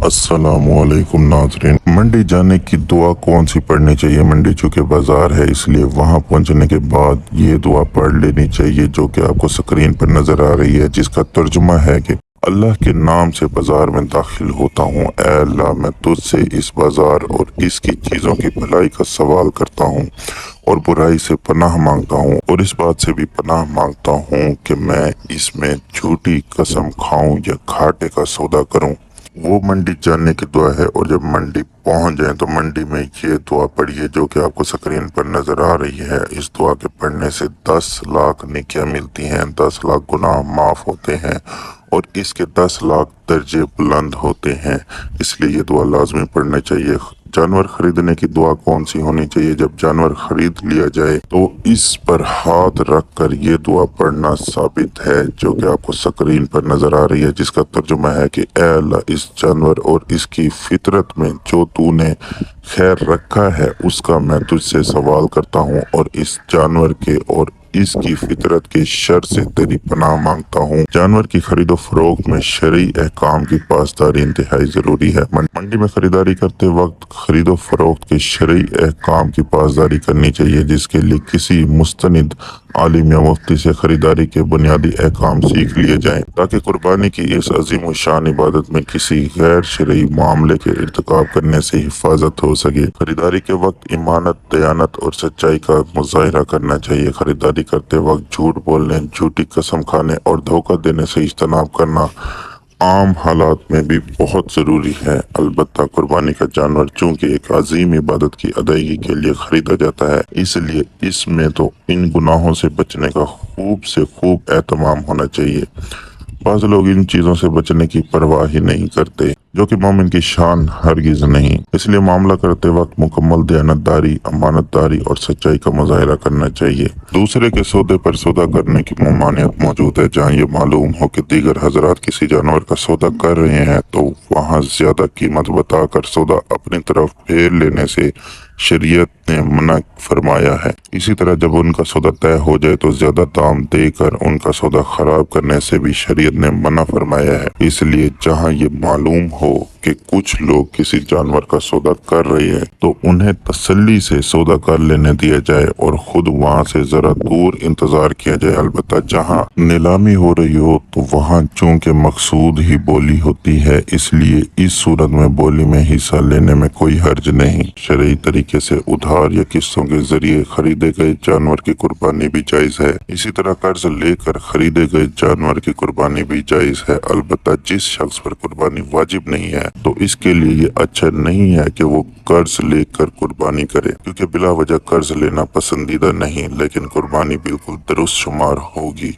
अस्सलाम वालेकुम नाज़रीन। मंडी जाने की दुआ कौन सी पढ़नी चाहिए? मंडी चूँकि बाज़ार है इसलिए वहाँ पहुँचने के बाद ये दुआ पढ़ लेनी चाहिए जो कि आपको स्क्रीन पर नज़र आ रही है, जिसका तर्जुमा है कि अल्लाह के नाम से बाज़ार में दाखिल होता हूँ। ऐ अल्लाह, मैं तुझसे इस बाज़ार और इसकी चीज़ों की भलाई का सवाल करता हूँ और बुराई से पनाह मांगता हूँ, और इस बात से भी पनाह मांगता हूँ कि मैं इसमें झूठी कसम खाऊं या घाटे का सौदा करूं। वो मंडी जाने की दुआ है। और जब मंडी पहुंच जाए तो मंडी में ये दुआ पढ़िए जो कि आपको स्क्रीन पर नजर आ रही है। इस दुआ के पढ़ने से 10 लाख नेकियां मिलती हैं, 10 लाख गुनाह माफ होते हैं और इसके 10 लाख दर्जे बुलंद होते हैं। इसलिए ये दुआ लाजमी पढ़ना चाहिए। जानवर खरीदने की दुआ कौन सी होनी चाहिए? जब जानवर खरीद लिया जाए तो इस पर हाथ रख कर ये दुआ पढ़ना साबित है जो कि आपको स्क्रीन पर नजर आ रही है, जिसका तर्जुमा है कि ऐ अल्लाह, इस जानवर और इसकी फितरत में जो तूने खैर रखा है उसका मैं तुझसे सवाल करता हूँ, और इस जानवर के और इसकी फितरत के शर से तेरी पनाह मांगता हूँ। जानवर की खरीदो फरोख्त में शरई अहकाम की पासदारी इंतहाई जरूरी है। मंडी में खरीदारी करते वक्त खरीदो फरोख्त के शरई अहकाम की पासदारी करनी चाहिए, जिसके लिए किसी मुस्तनिद आलिम या मुफ्ती से खरीदारी के बुनियादी अहकाम सीख लिए जाएं, ताकि कुर्बानी की इस अजीम शान इबादत में किसी गैर शरई मामले के इर्तिकाब करने से हिफाजत हो सके। खरीदारी के वक्त ईमानत, दयानत और सच्चाई का मुजाहिरा करना चाहिए। खरीदारी करते वक्त झूठ बोलने, झूठी कसम खाने और धोखा देने से इज्तनाब करना आम हालात में भी बहुत ज़रूरी है। अलबत्ता कुर्बानी का जानवर चूंकि एक अजीम इबादत की अदायगी के लिए खरीदा जाता है, इसलिए इसमें तो इन गुनाहों से बचने का खूब से खूब एहतमाम होना चाहिए। बाज़ लोग इन चीज़ों से बचने की परवाह ही नहीं करते, जो कि मोमिन की शान हरगिज नहीं। इसलिए मामला करते वक्त मुकम्मल दयानतदारी, अमानतदारी और सच्चाई का मुजाहिरा करना चाहिए। दूसरे के सौदे पर सौदा करने की ममानियत मौजूद है। जहाँ ये मालूम हो कि दीगर हजरात किसी जानवर का सौदा कर रहे हैं तो वहाँ ज्यादा कीमत बताकर सौदा अपनी तरफ फेर लेने से शरीयत ने मना फरमाया है। इसी तरह जब उनका सौदा तय हो जाए तो ज्यादा दाम देकर उनका सौदा खराब करने से भी शरीयत ने मना फरमाया है। इसलिए जहाँ ये मालूम हो कि कुछ लोग किसी जानवर का सौदा कर रहे हैं तो उन्हें तसल्ली से सौदा कर लेने दिया जाए और खुद वहाँ से जरा दूर इंतजार किया जाए। अलबत्ता जहाँ नीलामी हो रही हो तो वहाँ चूंकि मकसूद ही बोली होती है, इसलिए इस सूरत में बोली में हिस्सा लेने में कोई हर्ज नहीं। शरई तरीके से उधार या किस्तों के जरिए खरीदे गए जानवर की कुर्बानी भी जायज है। इसी तरह कर्ज लेकर खरीदे गए जानवर की कुर्बानी भी जायज है। अलबत्ता जिस शख्स पर कुर्बानी वाजिब नहीं है तो इसके लिए ये अच्छा नहीं है कि वो कर्ज लेकर कुर्बानी करे, क्योंकि बिला वजह कर्ज लेना पसंदीदा नहीं, लेकिन कुर्बानी बिल्कुल दुरुस्त शुमार होगी।